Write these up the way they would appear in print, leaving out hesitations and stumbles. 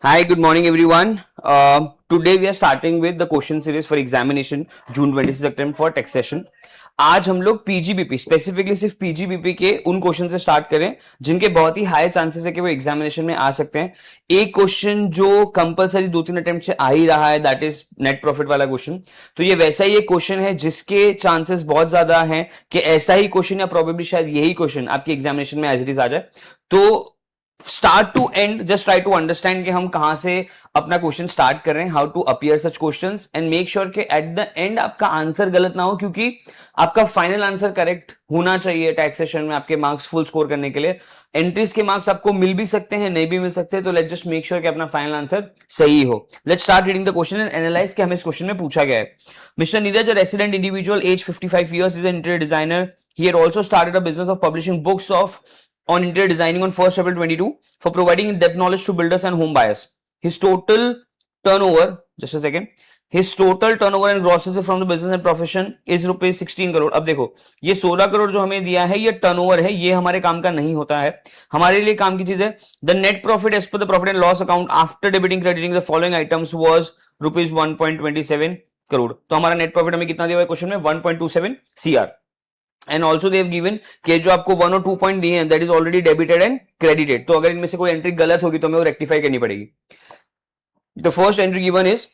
Hi, good morning everyone. Today we are starting with the question series for examination June 26 attempt for text session. आज हम लोग PGBP specifically सिर्फ PGBP के उन question से start करें जिनके बहुत ही हाई चांसेस है कि वो एग्जामिनेशन में आ सकते हैं. एक क्वेश्चन जो कंपलसरी 2-3 अटेम्प्ट से आ ही रहा है, दैट इज नेट प्रॉफिट वाला क्वेश्चन. तो ये वैसा ही एक क्वेश्चन है जिसके चांसेस बहुत ज्यादा हैं कि ऐसा ही क्वेश्चन या प्रोबेबली शायद यही क्वेश्चन आपकी एग्जामिनेशन में एज इट इज आ जाए. तो start to end just try to understand कि हम कहां से अपना क्वेश्चन स्टार्ट कर रहे हैं, how to appear such questions, and make sure कि एट द एंड आपका आंसर गलत ना हो, क्योंकि आपका फाइनल आंसर करेक्ट होना चाहिए. टैक्स सेशन में आपके मार्क्स फुल स्कोर करने के लिए एंट्रीज के मार्क्स आपको मिल भी सकते हैं, नहीं भी मिल सकते. तो लेट्स जस्ट मेक श्योर कि अपना फाइनल आंसर सही हो. Let's start reading the question and analyse कि हमें इस क्वेश्चन में पूछा गया है. Mister Neeraj, a resident individual age 55 years, is an interior designer. He had also started a business of publishing books on interior designing on 1st April 22 for providing in-depth knowledge to builders and home buyers. His total turnover, just a second, his total turnover and gross profit from the business and profession is rupees 16 crore. अब देखो, ये 16 करोड़ जो हमें दिया है ये turnover है, ये हमारे काम का नहीं होता है. हमारे लिए काम की चीज है the net profit as per the profit and loss account after debiting crediting the following items was rupees 1.27 crore. तो हमारा नेट प्रॉफिट हमें कितना दिया हुआ है क्वेश्चन में? 1.27 CR. And also they've given कि जो आपको 1 और 2 पॉइंट दिए हैं that is already debited and credited. तो अगर इनमें से कोई एंट्री गलत होगी तो हमें वो रेक्टिफाई करनी पड़ेगी. The first entry given is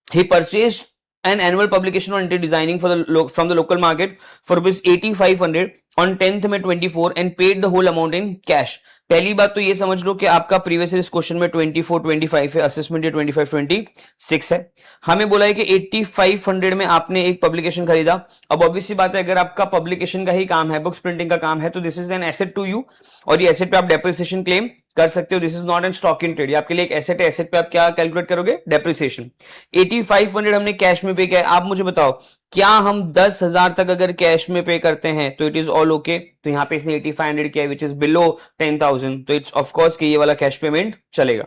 he purchased an annual publication on interior designing from the local market for rupees 8500 on 10th May 24 and paid the whole amount in cash. पहली बात तो ये समझ लो कि आपका प्रीवियस ईयर इस question में 24-25 है, असेसमेंट ये 25-26 है. हमें बोला है कि 8500 में आपने एक पब्लिकेशन खरीदा. अब ऑब्वियसली बात है अगर आपका पब्लिकेशन का ही काम है, बुक्स प्रिंटिंग का काम है, तो this is an asset to you और ये एसेट पे आप डेप्रिसिएशन क्लेम कर सकते हो. This is not an stock in trade, ये आपके लिए एक एसेट है. एसेट पे आप क्या कैलकुलेट करोगे? डेप्रिसिएशन. 8500 हमने कैश में पे किया है. आप मुझे बताओ क्या हम 10,000 तक अगर कैश में पे करते हैं तो इट इज ऑल ओके? तो यहाँ पे इसने 8500 किया है विच इज बिलो 10,000, तो इट्स ऑफ कोर्स कि ये वाला कैश पेमेंट चलेगा.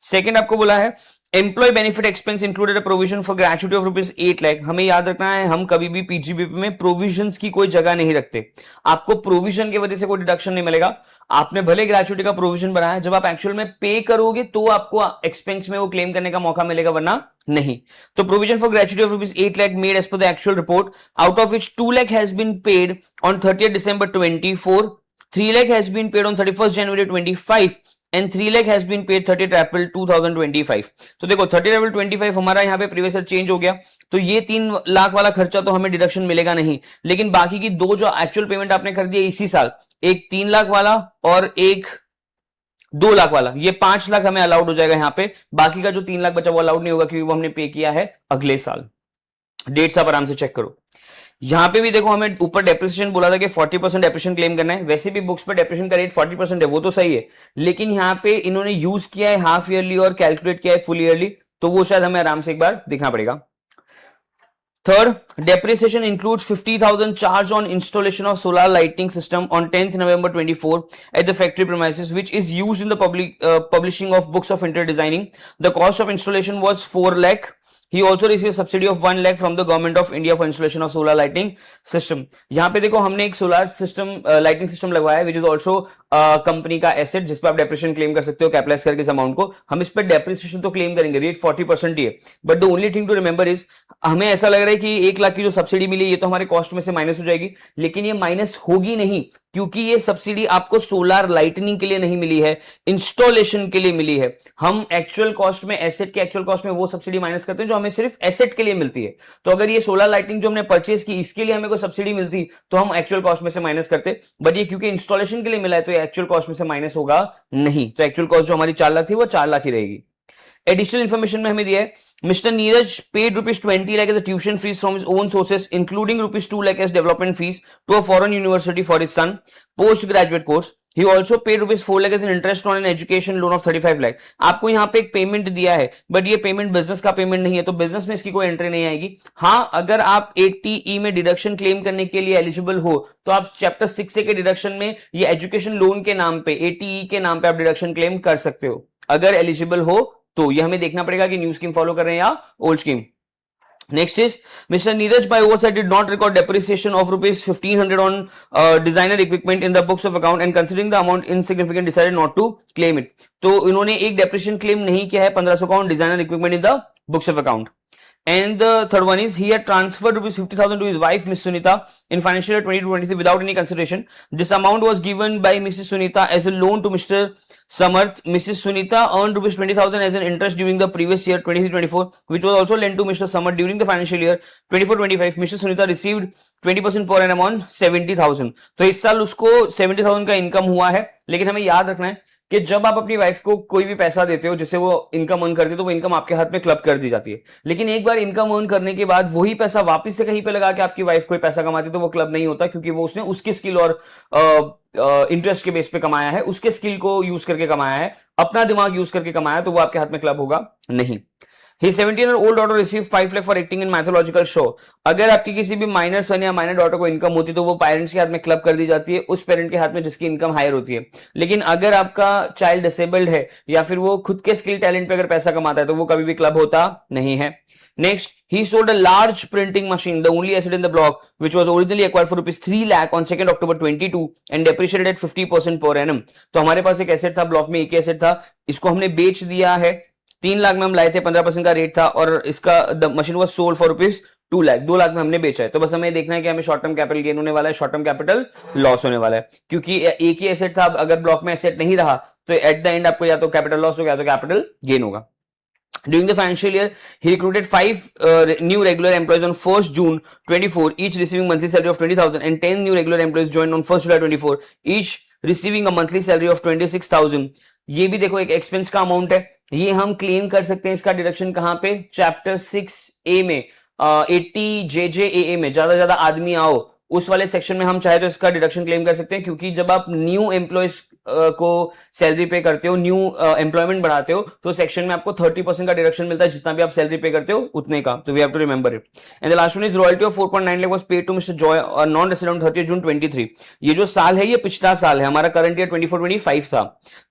सेकंड आपको बोला है employ benefit expense included a provision for gratuity of rupees 8 lakh. हमें याद रखना है हम कभी भी पीजीबीपी में प्रोविजंस की कोई जगह नहीं रखते. आपको प्रोविजन की वजह से कोई डिडक्शन नहीं मिलेगा. आपने भले ग्रेच्युटी का प्रोविजन बनाया, जब आप एक्चुअल में पे करोगे तो आपको एक्सपेंस में वो क्लेम करने का मौका मिलेगा, वरना नहीं. तो provision for gratuity of rupees 8 lakh made as per the actual report, out of which 2 lakh has been paid on 30th December 24, 3 lakh has been paid on 31st January 25 and 3 lakh has been paid 30th April 2025. तो देखो 30th April 25 हमारा यहाँ पे previous year change हो गया, तो ये 3 लाख वाला खर्चा तो हमें डिडक्शन मिलेगा नहीं. लेकिन बाकी की दो जो एक्चुअल पेमेंट आपने कर दिया इसी साल, एक 3 लाख वाला और एक 2 लाख वाला, ये 5 लाख हमें अलाउड हो जाएगा यहाँ पे. बाकी का जो 3 लाख बचा वो अलाउड नहीं होगा क्योंकि वो हमने पे किया है अगले साल. डेट्स आप आराम से चेक करो. यहां पे भी देखो हमें ऊपर डेप्रिसिएशन बोला था कि 40% डेप्रिसिएशन क्लेम करना है. वैसे भी बुक्स पर डेप्रिसिएशन का रेट 40% है, वो तो सही है, लेकिन यहां पे इन्होंने यूज किया है हाफ ईयरली और कैलकुलेट किया है फुल ईयरली, तो वो शायद हमें आराम से एक बार देखना पड़ेगा. Third, depreciation includes 50,000 charge on installation of solar lighting system on 10th November 24 at the factory premises, which is used in the publishing of books of interior designing. The cost of installation was 4 lakh. He also received subsidy of 1 lakh from the government of India for installation of solar lighting system. यहाँ पे देखो हमने एक solar system lighting system लगवाया है which is also company का asset जिस पर आप डेप्रिसिएशन क्लेम कर सकते हो कैपिटलाइज करके इस अमाउंट को. हम इस पर डेप्रिसिएशन तो क्लेम करेंगे, रेट 40% ही है, but the only thing to remember is हमें ऐसा लग रहा है कि 1 लाख की जो सब्सिडी मिली ये तो हमारे कॉस्ट में से माइनस हो जाएगी, लेकिन ये माइनस होगी नहीं क्योंकि ये सब्सिडी आपको सोलर लाइटनिंग के लिए नहीं मिली है, इंस्टॉलेशन के लिए मिली है. हम एक्चुअल कॉस्ट में एसेट के एक्चुअल कॉस्ट में वो सब्सिडी माइनस करते हैं जो हमें सिर्फ एसेट के लिए मिलती है. तो अगर ये सोलर लाइटिंग जो हमने परचेज की इसके लिए हमें कोई सब्सिडी मिलती तो हम एक्चुअल कॉस्ट में से माइनस करते, बट ये क्योंकि इंस्टॉलेशन के लिए मिला है तो ये एक्चुअल कॉस्ट में से माइनस होगा नहीं. तो एक्चुअल कॉस्ट जो हमारी 4 लाख थी वो 4 लाख ही रहेगी. एडिशनल इंफॉर्मेशन में हमें दिया है Mr. Neeraj paid rupees 20 lakh as the tuition fees from his own sources, including rupees 2 lakh as development fees to a foreign university for his son postgraduate course. He also paid rupees 4 lakh as an interest on an education loan of 35 lakh. आपको यहाँ पे एक payment दिया है, but ये payment business का payment नहीं है, तो बिजनेस में इसकी कोई एंट्री नहीं आएगी. हाँ, अगर आप 80E में डिडक्शन क्लेम करने के लिए एलिजिबल हो तो आप चैप्टर 6A के डिडक्शन में ये एजुकेशन लोन के नाम पे 80E के नाम पे आप डिडक्शन क्लेम कर सकते हो अगर एलिजिबल हो. तो ये हमें देखना पड़ेगा कि न्यू स्कीम फॉलो कर रहे हैं या old scheme. Next is Mr. Neeraj by oversight did not record depreciation of rupees 1500 on designer equipment in the books of account and considering the amount insignificant decided not to claim it. तो इन्होंने एक depreciation claim नहीं किया है 1500 का on designer equipment in the books of account. And the third one is he had transferred rupees 50,000 to his wife Miss Sunita in financial year 2023 without any consideration. This amount was given by Mrs. Sunita as a loan to Mr. Samarth. Mrs. Sunita earned rupees 20,000 as an interest during the previous year 23-24, which was also lent to Mr. Samarth during the financial year 24-25. Mr. Sunita received 20% per annum on 70,000. तो इस साल उसको 70,000 का income हुआ है, लेकिन हमें याद रखना है कि जब आप अपनी वाइफ को कोई भी पैसा देते हो जिससे वो इनकम अर्न करती है तो वो इनकम आपके हाथ में क्लब कर दी जाती है, लेकिन एक बार इनकम अर्न करने के बाद वही पैसा वापस से कहीं पे लगा के आपकी वाइफ कोई पैसा कमाती है तो वो क्लब नहीं होता, क्योंकि वो उसने उसकी स्किल और इंटरेस्ट के बेस पे कमाया है, उसके स्किल को यूज करके कमाया है, अपना दिमाग यूज करके कमाया, तो वो आपके हाथ में क्लब होगा नहीं. His 17-year-old daughter received 5 lakh for acting in mythological show. अगर आपकी किसी भी माइनर सन या माइनर डॉटर को इनकम होती है तो वो पेरेंट्स के हाथ में क्लब कर दी जाती है, उस पेरेंट के हाथ में जिसकी इनकम हायर होती है. लेकिन अगर आपका चाइल्ड डिसेबल्ड है या फिर वो खुद के स्किल टैलेंट पे अगर पैसा कमाता है तो वो कभी भी क्लब होता नहीं है. Next, he sold a large printing machine, the only asset in the block, which was originally acquired for rupees 3 lakh on 2nd October 22 and depreciated at 50% per annum. तो हमारे पास एक एसेट था, ब्लॉक में एक ही asset था, इसको हमने बेच दिया है. 3 लाख में हम लाए थे, 15% का रेट था और इसका the machine was sold for rupees 2 lakh, 2 lakh में हमने बेचा है. तो बस हमें देखना है कि हमें शॉर्ट टर्म कैपिटल गेन होने वाला है, शॉर्ट टर्म कैपिटल लॉस होने वाला है, क्योंकि एक ही एसेट था. अगर ब्लॉक में एसेट नहीं रहा तो एट द एंड आपको या तो कैपिटल लॉस होगा या तो कैपिटल गेन होगा. During the financial year, he recruited 5 new regular employees on 1st June 24, each receiving monthly salary of 20,000, and 10 new regular employees joined on 1st July 24, each receiving a monthly salary of 26,000. ये भी देखो एक expense का amount है, ये हम claim कर सकते हैं. इसका डिडक्शन कहां पे? चैप्टर 6A में 80 JJAA में ज्यादा आदमी आओ उस वाले सेक्शन में हम चाहे तो इसका डिडक्शन क्लेम कर सकते हैं, क्योंकि जब आप न्यू एम्प्लॉयज को सैलरी पे करते हो, न्यू एम्प्लॉयमेंट बढ़ाते हो, तो सेक्शन में आपको 30% का डिडक्शन मिलता है, जितना भी आप सैलरी पे करते हो उतने का. तो we have to remember it. And the last one is royalty of 4.9 lakh was paid to mister Joy non resident 30 June 23. ये जो साल है ये पिछला साल है, हमारा करंट ईयर 24-25 था,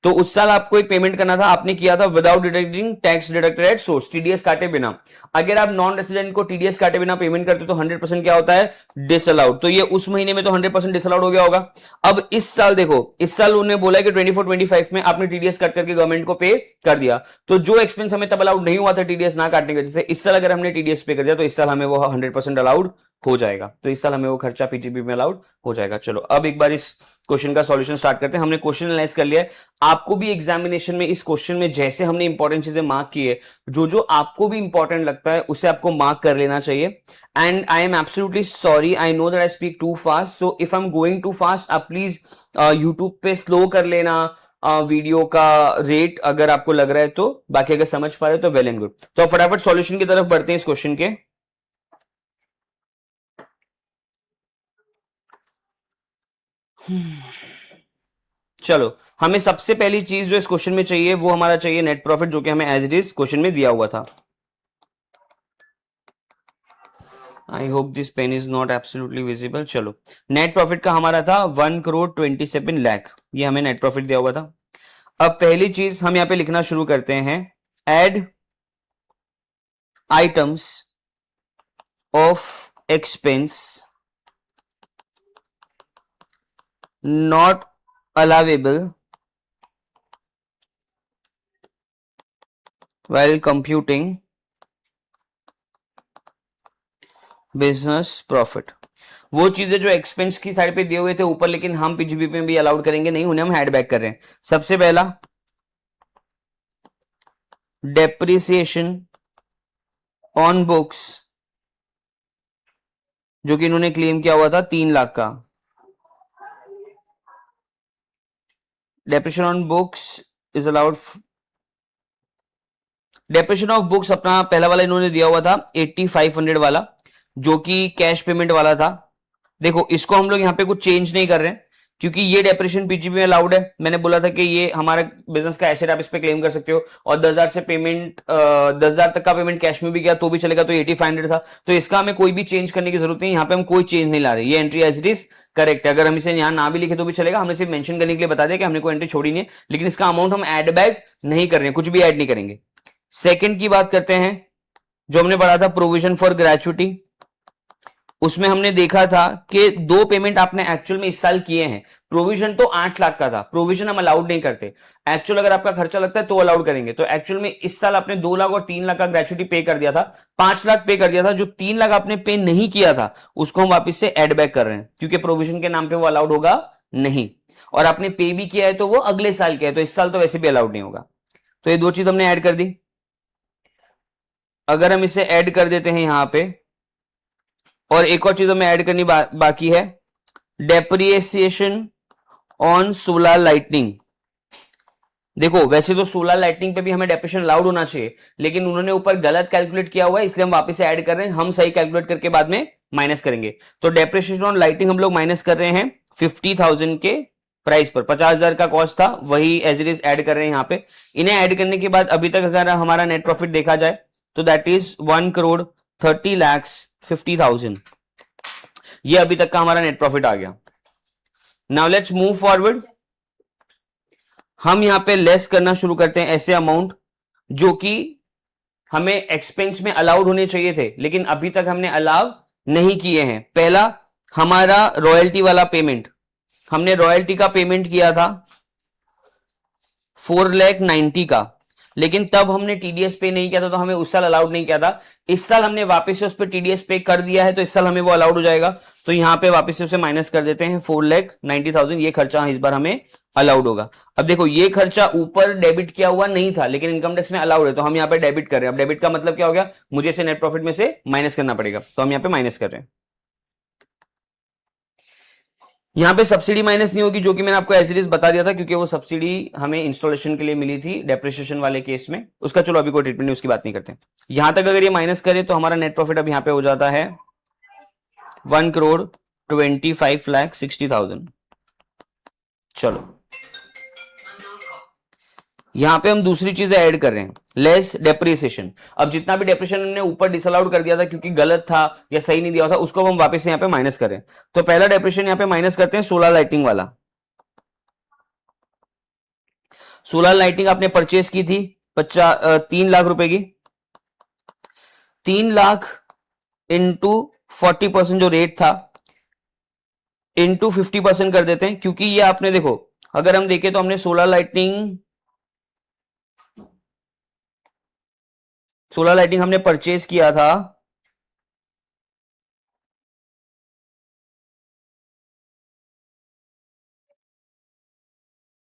तो उस साल आपको एक पेमेंट करना था, आपने किया था without deducting tax deducted at source, TDS काटे बिना. अगर आप नॉन रेसिडेंट को टीडीएस काटे बिना पेमेंट करते हो तो 100% क्या होता है? डिसअलाउड. तो ये उस महीने में तो 100% डिसअलाउड हो गया होगा. अब इस साल देखो, इस साल उन्होंने बोला है कि 24-25 में आपने टीडीएस कट करके गवर्नमेंट को पे कर दिया, तो जो एक्सपेंस हमें तब अलाउड नहीं हुआ था टीडीएस ना काटने के, जैसे इस साल अगर हमने टीडीएस पे कर दिया तो इस साल हमें वो 100% अलाउड हो जाएगा. तो इस साल हमें वो खर्चा पीजीबी में अलाउड हो जाएगा. चलो अब एक बार इस क्वेश्चन का सॉल्यूशन स्टार्ट करते हैं. हमने क्वेश्चन एनालाइज कर लिया है. आपको भी एग्जामिनेशन में इस क्वेश्चन में जैसे हमने इंपॉर्टेंट चीजें मार्क की है, जो आपको भी इंपॉर्टेंट लगता है उसे आपको मार्क कर लेना चाहिए. And I am absolutely sorry, I know that I speak too fast, so if I am going too fast आप प्लीज यूट्यूब पे स्लो कर लेना वीडियो का रेट अगर आपको लग रहा है तो. बाकी अगर समझ पा रहे हो तो वेल एंड गुड. तो फटाफट सॉल्यूशन की तरफ बढ़ते हैं इस क्वेश्चन के. चलो, हमें सबसे पहली चीज जो इस क्वेश्चन में चाहिए वो हमारा चाहिए नेट प्रॉफिट, जो कि हमें एज इट इज क्वेश्चन में दिया हुआ था. I hope this pen is not absolutely visible. चलो, नेट प्रॉफिट का हमारा था 1,27 लाख, ये हमें नेट प्रॉफिट दिया हुआ था. अब पहली चीज हम यहां पे लिखना शुरू करते हैं, add items of expense not allowable while computing business profit. वो चीजें जो एक्सपेंस की साइड पे दिए हुए थे ऊपर, लेकिन हम पीजीबी में भी अलाउड करेंगे नहीं, उन्हें हम ऐड बैक कर रहे हैं. सबसे पहला डेप्रिसिएशन ऑन बुक्स, जो कि इन्होंने क्लेम किया हुआ था 3 लाख का. Depreciation on books is allowed. Depreciation of books अपना पहला वाला इन्होंने दिया हुआ था 8500 वाला, जो कि कैश पेमेंट वाला था. देखो, इसको हम लोग यहाँ पे कुछ चेंज नहीं कर रहे हैं, क्योंकि ये डेप्रिसिएशन पीजीबी में अलाउड है. मैंने बोला था कि ये हमारा बिजनेस का एसेट, आप इस पे क्लेम कर सकते हो. और 10,000 से पेमेंट 10,000 तक का पेमेंट कैश में भी गया तो भी चलेगा, तो 8500 था. तो इसका हमें कोई भी चेंज करने की जरूरत नहीं. यहाँ पे हम कोई चेंज नहीं ला रहे, ये entry as it is correct है. अगर हम इसे यहाँ ना भी लिखे तो भी चलेगा, हमने सिर्फ मेंशन करने के लिए बता दिया कि हमने कोई एंट्री छोड़ी नहीं है, लेकिन इसका अमाउंट हम एड बैक नहीं कर रहे हैं, कुछ भी ऐड नहीं करेंगे. सेकंड की बात करते हैं, जो हमने पढ़ा था प्रोविजन फॉर ग्रेचुइटी, उसमें हमने देखा था कि दो पेमेंट आपने एक्चुअल में इस साल किए हैं। प्रोविजन तो 8 लाख का था, प्रोविजन हम अलाउड नहीं करते, एक्चुअल अगर आपका खर्चा लगता है तो अलाउड करेंगे। तो एक्चुअल में इस साल आपने 2 लाख और 3 लाख का ग्रेचुइटी पे कर दिया था, 5 लाख पे कर दिया था। जो 3 लाख आपने पे नहीं किया था उसको हम वापस से एड बैक कर रहे हैं, क्योंकि प्रोविजन के नाम पे वो अलाउड होगा नहीं। और आपने पे भी किया है तो वो अगले साल किया है, तो इस साल तो वैसे भी अलाउड नहीं होगा। तो ये दो चीज हमने ऐड कर दी। अगर हम इसे ऐड कर देते हैं यहां पे, और एक और चीज हमें ऐड करनी बाकी है, डेप्रिसिएशन ऑन सोलर लाइटनिंग। देखो वैसे तो सोलर लाइटनिंग पे भी हमें डेप्रिसिएशन अलाउड होना चाहिए, लेकिन उन्होंने ऊपर गलत कैलकुलेट किया हुआ है, इसलिए हम वापस से ऐड कर रहे हैं। हम सही कैलकुलेट करके बाद में माइनस करेंगे। तो डेप्रिसिएशन ऑन लाइटिंग हम लोग माइनस कर रहे हैं 50,000 के प्राइस पर। 50,000 का कॉस्ट था, वही एज इट इज ऐड कर रहे हैं यहाँ पे। इन्हें ऐड करने के बाद अभी तक अगर हमारा नेट प्रॉफिट देखा जाए तो दैट इज 1,30,50,000। ये अभी तक का हमारा नेट प्रॉफिट आ गया। Now let's move forward. हम यहां पे लेस करना शुरू करते हैं ऐसे अमाउंट जो कि हमें एक्सपेंस में अलाउड होने चाहिए थे, लेकिन अभी तक हमने अलाउ नहीं किए हैं। पहला हमारा रॉयल्टी वाला पेमेंट, हमने रॉयल्टी का पेमेंट किया था 4,90,000 का, लेकिन तब हमने टीडीएस पे नहीं किया था, तो हमें उस साल अलाउड नहीं किया था। इस साल हमने वापस से उस पर टीडीएस पे कर दिया है, तो इस साल हमें वो अलाउड हो जाएगा। तो यहां पे वापस से उसे माइनस कर देते हैं 4,90,000। ये खर्चा इस बार हमें अलाउड होगा। अब देखो ये खर्चा ऊपर डेबिट किया हुआ नहीं था, लेकिन इनकम टैक्स में अलाउड है, तो हम यहाँ पे डेबिट कर रहे हैं। अब डेबिट का मतलब क्या हो गया, मुझे इसे नेट प्रॉफिट में से माइनस करना पड़ेगा, तो हम यहाँ पे माइनस कर रहे हैं। यहां पे सब्सिडी माइनस नहीं होगी, जो कि मैंने आपको एज इट इज बता दिया था, क्योंकि वो सब्सिडी हमें इंस्टॉलेशन के लिए मिली थी डेप्रिसिएशन वाले केस में। उसका चलो अभी कोई ट्रीटमेंट नहीं, उसकी बात नहीं करते। यहां तक अगर ये माइनस करें तो हमारा नेट प्रॉफिट अब यहां पे हो जाता है 1,25,60,000। चलो यहां पे हम दूसरी चीजें ऐड कर रहे हैं, लेस डेप्रिसिएशन। अब जितना भी डेप्रिसिएशन हमने ऊपर डिसअलाउड कर दिया था क्योंकि गलत था या सही नहीं दिया था, उसको हम वापस से यहां पे माइनस करें। तो पहला डेप्रिसिएशन यहां पे माइनस करते हैं सोलर लाइटिंग वाला। सोलर लाइटिंग आपने परचेस की थी 3 लाख रुपए की। 3 लाख इंटू 40% जो रेट था, इंटू 50% कर देते हैं, क्योंकि ये आपने देखो अगर हम देखें तो हमने सोलर लाइटिंग हमने परचेस किया था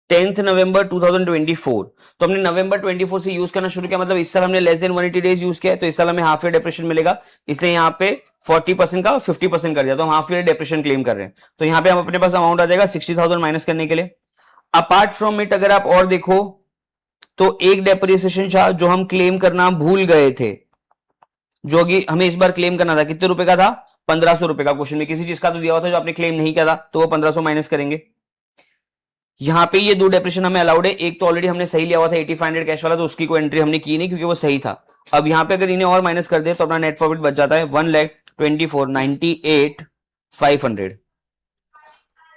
10 नवंबर 2024। तो हमने नवंबर 24 से यूज करना शुरू किया, मतलब इस साल हमने लेस देन 180 डेज यूज किया है, तो इस साल हमें हाफ ईयर डेप्रेशन मिलेगा, इसलिए यहाँ पे 40% का 50% कर दिया, तो हम हाफ ईयर डेप्रेशन क्लेम कर रहे हैं। तो यहाँ पे हम अपने पास अमाउंट आ जाएगा 60,000 माइनस करने के लिए। अपार्ट फ्रॉम इट अगर आप और देखो तो एक डेप्रिसिएशन था जो हम क्लेम करना भूल गए थे, जो कि हमें इस बार क्लेम करना था। कितने रुपए का था, 1,500 रुपए का। क्वेश्चन में किसी चीज का तो दिया हुआ था जो आपने क्लेम नहीं किया था, तो वो 1,500 माइनस करेंगे। यहां पे ये दो डेप्रेशन हमें अलाउड है। एक तो ऑलरेडी हमने सही लिया हुआ था 8500 कैश वाला, तो उसकी कोई एंट्री हमने की नहीं क्योंकि वो सही था। अब यहां पे अगर इन्हें और माइनस कर दे तो अपना नेट प्रॉफिट बच जाता है 1,24,98,500।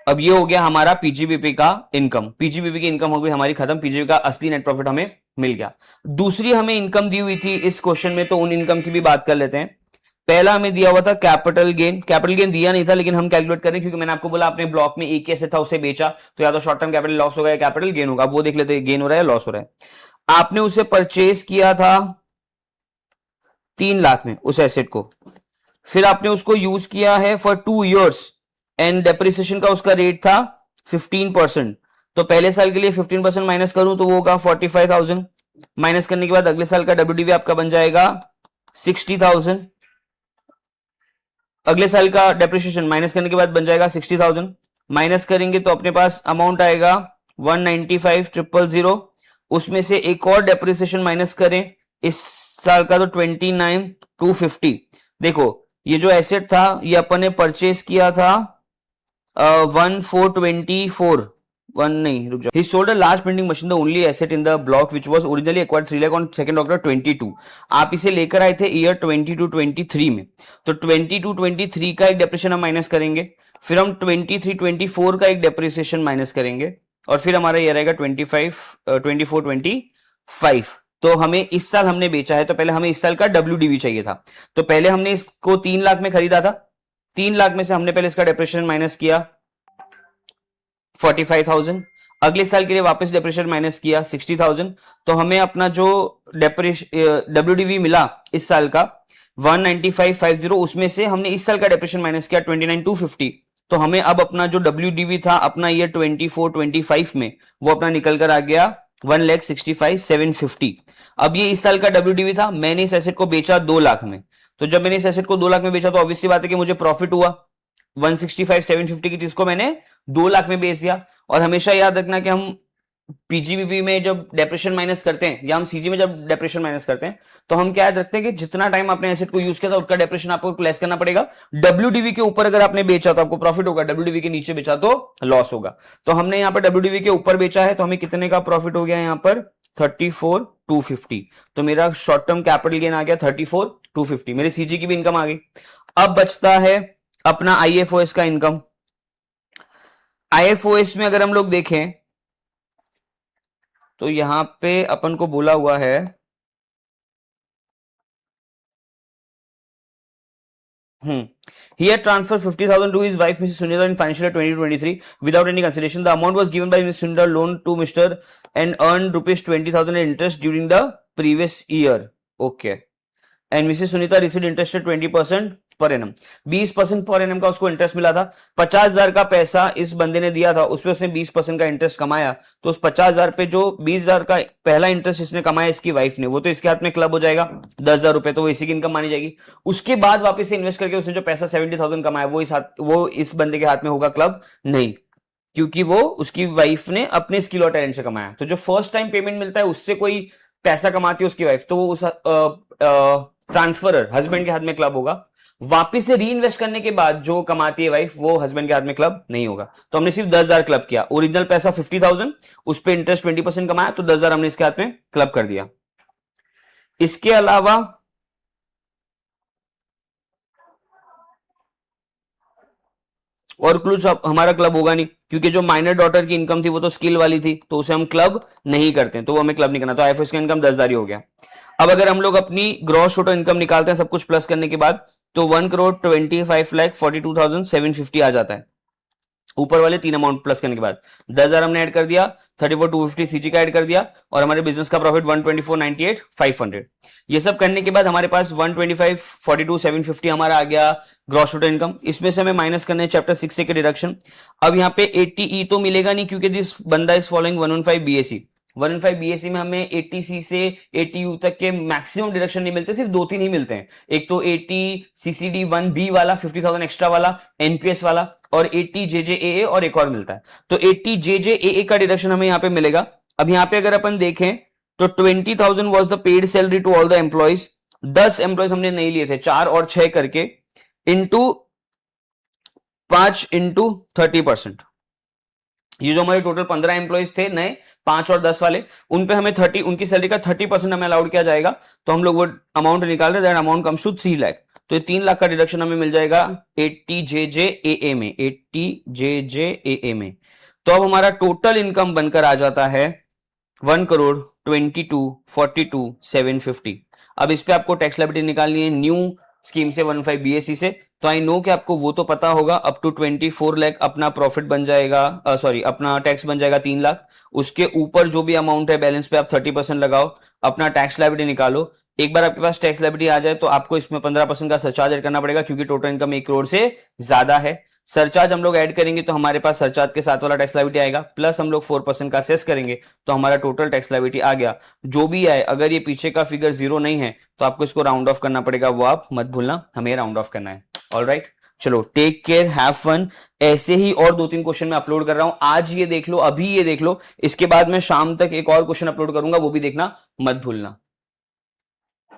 अब ये हो गया हमारा पीजीबीपी का इनकम। पीजीबीपी की इनकम हो गई हमारी खत्म, पीजीबीपी का असली नेट प्रॉफिट हमें मिल गया। दूसरी हमें इनकम दी हुई थी इस क्वेश्चन में, तो उन इनकम की भी बात कर लेते हैं। पहला हमें दिया हुआ था कैपिटल गेन। कैपिटल गेन दिया नहीं था, लेकिन हम कैलकुलेट करें क्योंकि मैंने आपको बोला अपने ब्लॉक में एक एसेट था उसे बेचा, तो या तो शॉर्ट टर्म कैपिटल लॉस होगा या कैपिटल गेन होगा। अब वो देख लेते हैं गेन हो रहा है लॉस हो रहा है। आपने उसे परचेज किया था 3 लाख में उस एसेट को, फिर आपने उसको यूज किया है फॉर 2 years एंड डेप्रिसिएशन का उसका रेट था 15%। तो पहले साल के लिए 15% माइनस करूं तो वो होगा 45,000। माइनस करने के बाद अगले साल का डब्ल्यूडीवी आपका बन जाएगा 60,000। अगले साल का डेप्रिसिएशन माइनस करने के बाद बन जाएगा 60,000। माइनस करेंगे तो अपने पास अमाउंट आएगा 195,000। उसमें से एक और डेप्रिसिएशन माइनस करें इस साल का तो 29,250। देखो ये जो एसेट था ये अपन ने परचेज किया था 1,424 वन नहीं रुक जाओ। He sold a large printing machine, the only asset in the block which was originally acquired 3 lakh on 2nd October 22। आप इसे लेकर आए थे ईयर 22-23 में, तो 22-23 का एक डेप्रिसिएशन हम माइनस करेंगे, फिर हम 23-24 का एक डेप्रिसिएशन माइनस करेंगे, और फिर हमारा ये रहेगा 24-25। तो हमें इस साल हमने बेचा है, तो पहले हमें इस साल का WDV चाहिए था। तो पहले हमने इसको 3 लाख में खरीदा था, 3 लाख में से हमने पहले इसका डेप्रिसिएशन माइनस किया 45,000, अगले साल के लिए वापस डेप्रिसिएशन माइनस किया 60,000, तो हमें अपना जो WDV मिला इस साल का 195,50, उसमें से हमने इस साल का डेप्रिसिएशन माइनस किया 29,250। तो हमें अब अपना जो WDV था अपना ईयर 24-25 में, वो अपना निकल कर आ गया 1,65,750। अब ये इस साल का WDV था, मैंने इस एसेट को बेचा 2 लाख में। तो जब मैंने इस एसेट को 2 लाख में बेचा तो ऑब्वियसली बात है कि मुझे प्रॉफिट हुआ। 165,750 की चीज को मैंने 2 लाख में बेच दिया। और हमेशा याद रखना कि हम पीजीबीपी में जब डेप्रिसिएशन माइनस करते हैं या हम सीजी में जब डेप्रिसिएशन माइनस करते हैं, तो हम क्या याद रखते हैं कि जितना टाइम आपने एसेट को यूज किया था उसका डेप्रिसिएशन आपको लेस करना पड़ेगा। WDV के ऊपर अगर आपने बेचा तो आपको प्रॉफिट होगा, WDV के नीचे बेचा तो लॉस होगा। तो हमने यहाँ पर WDV के ऊपर बेचा है, तो हमें कितने का प्रॉफिट हो गया यहाँ पर 34,250। तो मेरा शॉर्ट टर्म कैपिटल गेन आ गया 34,250, मेरे सीजी की भी इनकम आ गई। अब बचता है अपना IFOS का इनकम। IFOS में अगर हम लोग देखें तो यहां पे अपन को बोला हुआ है he had transferred 50,000 to his wife Mrs. Sunita in financial year 2023 without any consideration. The amount was given by Mrs. Sunita loan to Mr. and earned rupees 20,000 in interest during the previous year. Okay. And Mrs. Sunita received interest at 20% per annum, 20% per annum का उसको interest मिला था। 50,000 का पैसा इस बंदे ने दिया था, उसपे उसने 20% का इंटरेस्ट कमाया। तो उस 50,000 पे जो 20,000 का पहला इंटरेस्ट इसने कमाया इसकी वाइफ ने, वो तो इसके हाथ में क्लब हो जाएगा 10,000 रुपए, तो वो इसी की इनकम मानी जाएगी। उसके बाद वापस से इन्वेस्ट करके उसने जो पैसा 70,000 कमाया वो इस बंदे के हाथ में होगा क्लब नहीं, क्योंकि वो उसकी वाइफ ने अपने स्किल और टैलेंट से कमाया। तो जो फर्स्ट टाइम पेमेंट मिलता है उससे कोई पैसा कमाती है उसकी वाइफ, तो वो उस ट्रांसफरर हस्बैंड के हाथ में क्लब होगा। वापिस से री इन्वेस्ट करने के बाद जो कमाती है वाइफ, वो हस्बैंड के हाथ में क्लब नहीं होगा। तो हमने सिर्फ 10,000 क्लब किया, ओरिजिनल पैसा 50,000, उस पर इंटरेस्ट 20% कमाया, तो 10,000 हमने इसके हाथ में क्लब कर दिया। इसके अलावा और कुछ हमारा क्लब होगा नहीं, क्योंकि जो माइनर डॉटर की इनकम थी वो तो स्किल वाली थी, तो उसे हम क्लब नहीं करते, तो वो हमें क्लब नहीं करना। तो IFOS का इनकम 10,000 ही हो गया। अब अगर हम लोग अपनी ग्रॉस टोटल इनकम निकालते हैं सब कुछ प्लस करने के बाद, तो 1,25,42,750 आ जाता है ऊपर वाले 3 अमाउंट प्लस करने के बाद। 10,000 हमने ऐड कर दिया, 34,250 सीजी का ऐड कर दिया, और हमारे बिजनेस का प्रॉफिट 124,98,500। ये सब करने के बाद हमारे पास 125,42,750 हमारा आ गया ग्रॉस टोटल इनकम। इसमें से हमें माइनस करने चैप्टर 6 से के डिडक्शन। अब यहाँ पे 80E तो मिलेगा नहीं, क्योंकि दिस बंदा इज फॉलोइंग 115 BAC। 115 BAC में हमें 80C से 80U तक के मैक्सिमम डिडक्शन नहीं मिलते, सिर्फ 2-3 ही मिलते हैं। एक तो 80 CCD 1B वाला 50,000 एक्स्ट्रा वाला, NPS वाला, और 80 JJAA और एक और मिलता है। तो 80 JJAA का डिडक्शन हमें यहाँ पे मिलेगा। अब यहाँ पे अगर अपन देखें तो 20,000 was the paid salary to all the employees. 10 employees हमने नहीं लिए थे, 4 और 6 करके, इंटू 5 इंटू 30%। ये जो हमारे टोटल 15 एम्प्लॉइज थे नए, 5 और 10 वाले, उन पे हमें 30, उनकी सैलरी का 30% हमें अलाउड किया जाएगा। तो हम लोग वो अमाउंट निकाल रहे, that amount comes to 3 lakh. तो ये 3 लाख का डिडक्शन हमें मिल जाएगा 80 JJAA में, 80 JJAA में। तो अब हमारा टोटल इनकम बनकर आ जाता है 1,22,42,750। अब इस पे आपको टैक्स लायबिलिटी निकालनी है न्यू स्कीम से 15 BAC से। तो आई नो कि आपको वो तो पता होगा, अप टू 24 लाख अपना प्रॉफिट बन जाएगा, सॉरी अपना टैक्स बन जाएगा 3 लाख। उसके ऊपर जो भी अमाउंट है बैलेंस पे आप 30% लगाओ, अपना टैक्स लायबिलिटी निकालो। एक बार आपके पास टैक्स लायबिलिटी आ जाए तो आपको इसमें 15% का सरचार्ज ऐड करना पड़ेगा, क्योंकि टोटल इनकम 1 करोड़ से ज्यादा है। सरचार्ज हम लोग ऐड करेंगे तो हमारे पास सरचार्ज के साथ वाला टैक्स लायबिलिटी आएगा, प्लस हम लोग 4% का सेस करेंगे तो हमारा टोटल टैक्स लायबिलिटी आ गया। जो भी आए, अगर ये पीछे का फिगर 0 नहीं है तो आपको इसको राउंड ऑफ करना पड़ेगा, वो आप मत भूलना, हमें राउंड ऑफ करना है। ऑलराइट, चलो टेक केयर, हैव फन। ऐसे ही और 2-3 क्वेश्चन मैं अपलोड कर रहा हूं, आज ये देख लो, अभी ये देख लो, इसके बाद मैं शाम तक एक और क्वेश्चन अपलोड करूंगा, वो भी देखना मत भूलना।